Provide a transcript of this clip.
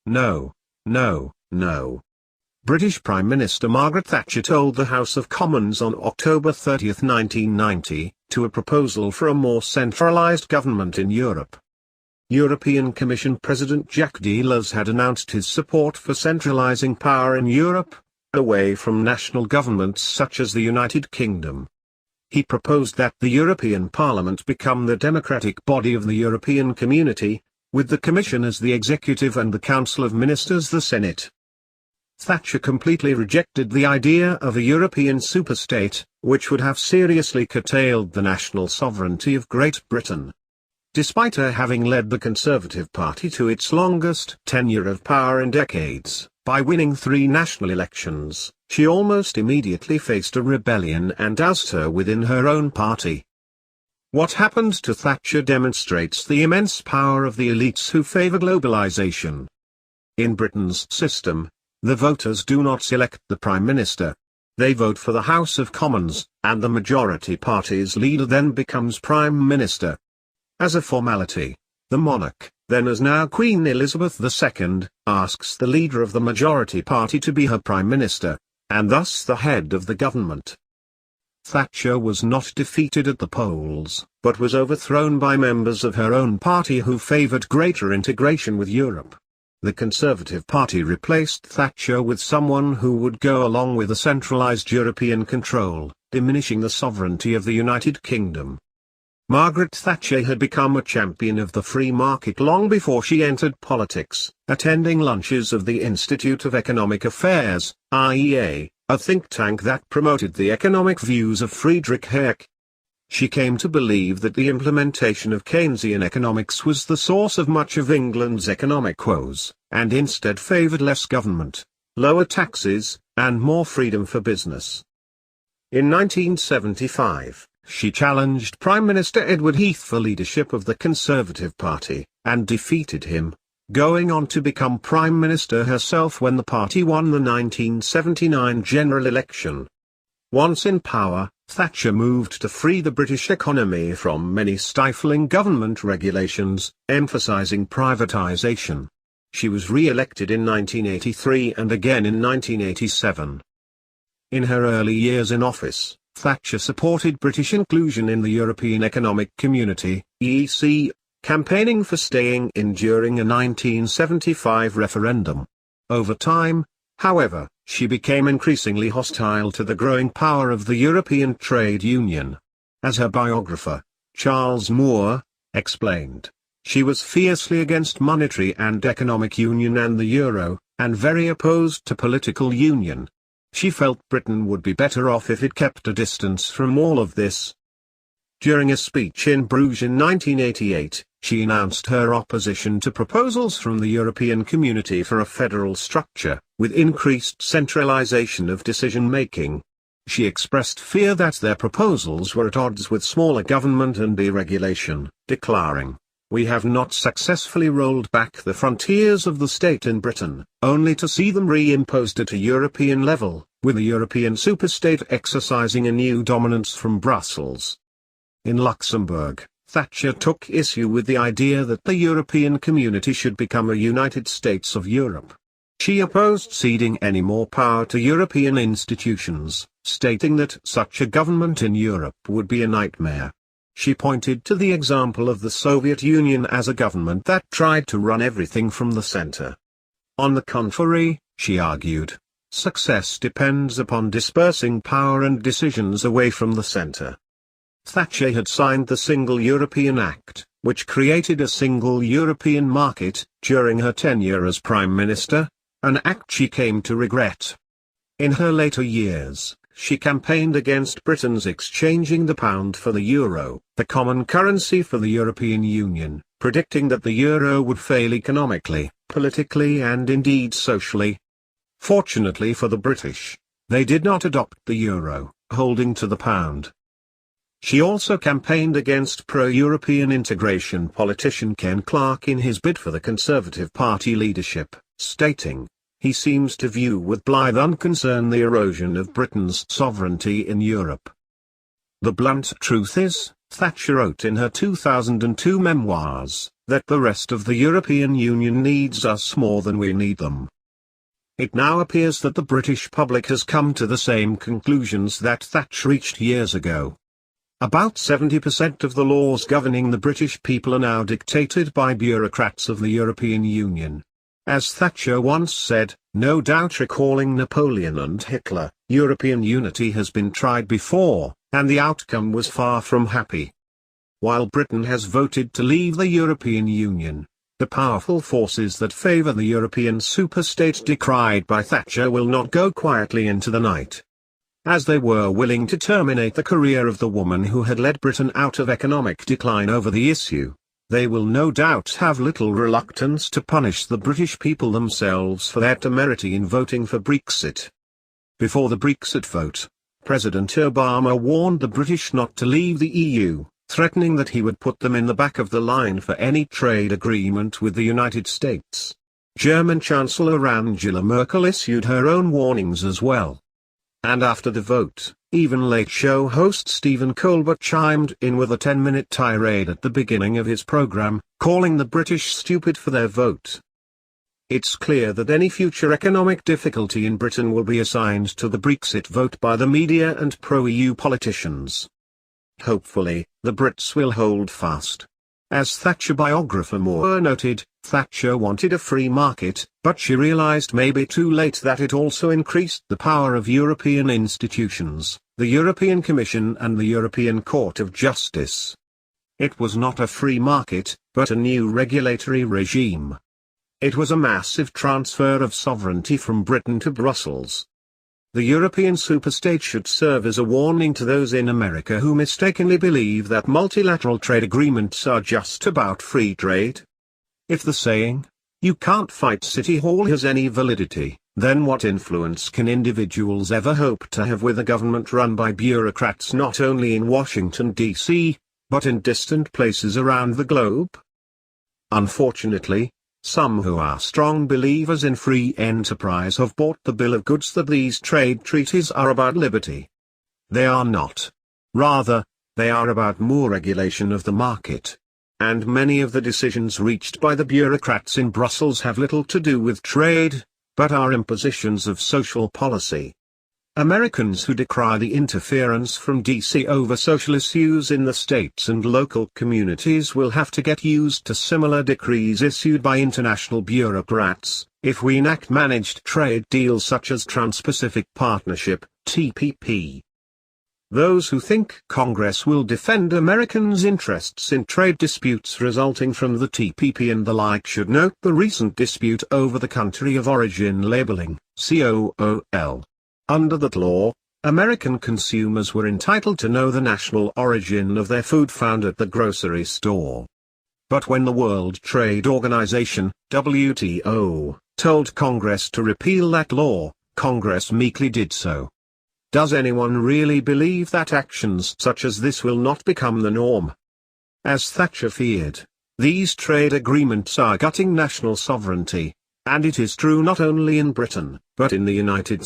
No, no, no. British Prime Minister Margaret Thatcher told the House of Commons on October 30, 1990, to a proposal for a more centralised government in Europe. European Commission President Jacques Delors had announced his support for centralising power in Europe, away from national governments such as the United Kingdom. He proposed that the European Parliament become the democratic body of the European Community, with the Commission as the executive and the Council of Ministers the Senate. Thatcher completely rejected the idea of a European superstate, which would have seriously curtailed the national sovereignty of Great Britain. Despite her having led the Conservative Party to its longest tenure of power in decades, by winning 3 national elections, she almost immediately faced a rebellion and ousted her within her own party. What happened to Thatcher demonstrates the immense power of the elites who favour globalisation. In Britain's system, the voters do not select the Prime Minister. They vote for the House of Commons, and the majority party's leader then becomes Prime Minister. As a formality, the monarch, then as now Queen Elizabeth II, asks the leader of the majority party to be her Prime Minister, and thus the head of the government. Thatcher was not defeated at the polls, but was overthrown by members of her own party who favoured greater integration with Europe. The Conservative Party replaced Thatcher with someone who would go along with a centralised European control, diminishing the sovereignty of the United Kingdom. Margaret Thatcher had become a champion of the free market long before she entered politics, attending lunches of the Institute of Economic Affairs, IEA, a think tank that promoted the economic views of Friedrich Hayek. She came to believe that the implementation of Keynesian economics was the source of much of England's economic woes, and instead favoured less government, lower taxes, and more freedom for business. In 1975, she challenged Prime Minister Edward Heath for leadership of the Conservative Party, and defeated him, going on to become Prime Minister herself when the party won the 1979 general election. Once in power, Thatcher moved to free the British economy from many stifling government regulations, emphasising privatisation. She was re-elected in 1983 and again in 1987. In her early years in office, Thatcher supported British inclusion in the European Economic Community, EEC, campaigning for staying in during a 1975 referendum. Over time, however, she became increasingly hostile to the growing power of the European Trade Union. As her biographer, Charles Moore, explained, she was fiercely against monetary and economic union and the euro, and very opposed to political union. She felt Britain would be better off if it kept a distance from all of this. During a speech in Bruges in 1988, she announced her opposition to proposals from the European Community for a federal structure, with increased centralization of decision-making. She expressed fear that their proposals were at odds with smaller government and deregulation, declaring, "We have not successfully rolled back the frontiers of the state in Britain, only to see them reimposed at a European level, with a European superstate exercising a new dominance from Brussels." In Luxembourg, Thatcher took issue with the idea that the European Community should become a United States of Europe. She opposed ceding any more power to European institutions, stating that such a government in Europe would be a nightmare. She pointed to the example of the Soviet Union as a government that tried to run everything from the center. On the contrary, she argued, success depends upon dispersing power and decisions away from the center. Thatcher had signed the Single European Act, which created a single European market, during her tenure as Prime Minister, an act she came to regret. In her later years, she campaigned against Britain's exchanging the pound for the euro, the common currency for the European Union, predicting that the euro would fail economically, politically and indeed socially. Fortunately for the British, they did not adopt the euro, holding to the pound. She also campaigned against pro-European integration politician Ken Clarke in his bid for the Conservative Party leadership, stating, "He seems to view with blithe unconcern the erosion of Britain's sovereignty in Europe." The blunt truth is, Thatcher wrote in her 2002 memoirs, that the rest of the European Union needs us more than we need them. It now appears that the British public has come to the same conclusions that Thatcher reached years ago. About 70% of the laws governing the British people are now dictated by bureaucrats of the European Union. As Thatcher once said, no doubt recalling Napoleon and Hitler, European unity has been tried before, and the outcome was far from happy. While Britain has voted to leave the European Union, the powerful forces that favour the European superstate decried by Thatcher will not go quietly into the night. As they were willing to terminate the career of the woman who had led Britain out of economic decline over the issue, they will no doubt have little reluctance to punish the British people themselves for their temerity in voting for Brexit. Before the Brexit vote, President Obama warned the British not to leave the EU, threatening that he would put them in the back of the line for any trade agreement with the United States. German Chancellor Angela Merkel issued her own warnings as well. And after the vote, even Late Show host Stephen Colbert chimed in with a 10-minute tirade at the beginning of his program, calling the British stupid for their vote. It's clear that any future economic difficulty in Britain will be assigned to the Brexit vote by the media and pro-EU politicians. Hopefully, the Brits will hold fast. As Thatcher biographer Moore noted, Thatcher wanted a free market, but she realized maybe too late that it also increased the power of European institutions, the European Commission and the European Court of Justice. It was not a free market, but a new regulatory regime. It was a massive transfer of sovereignty from Britain to Brussels. The European superstate should serve as a warning to those in America who mistakenly believe that multilateral trade agreements are just about free trade. If the saying, "You can't fight City Hall" has any validity, then what influence can individuals ever hope to have with a government run by bureaucrats not only in Washington, D.C., but in distant places around the globe? Unfortunately, some who are strong believers in free enterprise have bought the bill of goods that these trade treaties are about liberty. They are not. Rather, they are about more regulation of the market. And many of the decisions reached by the bureaucrats in Brussels have little to do with trade, but are impositions of social policy. Americans who decry the interference from DC over social issues in the states and local communities will have to get used to similar decrees issued by international bureaucrats, if we enact managed trade deals such as Trans-Pacific Partnership, TPP. Those who think Congress will defend Americans' interests in trade disputes resulting from the TPP and the like should note the recent dispute over the country of origin labeling, COOL. Under that law, American consumers were entitled to know the national origin of their food found at the grocery store. But when the World Trade Organization, WTO, told Congress to repeal that law, Congress meekly did so. Does anyone really believe that actions such as this will not become the norm? As Thatcher feared, these trade agreements are gutting national sovereignty, and it is true not only in Britain, but in the United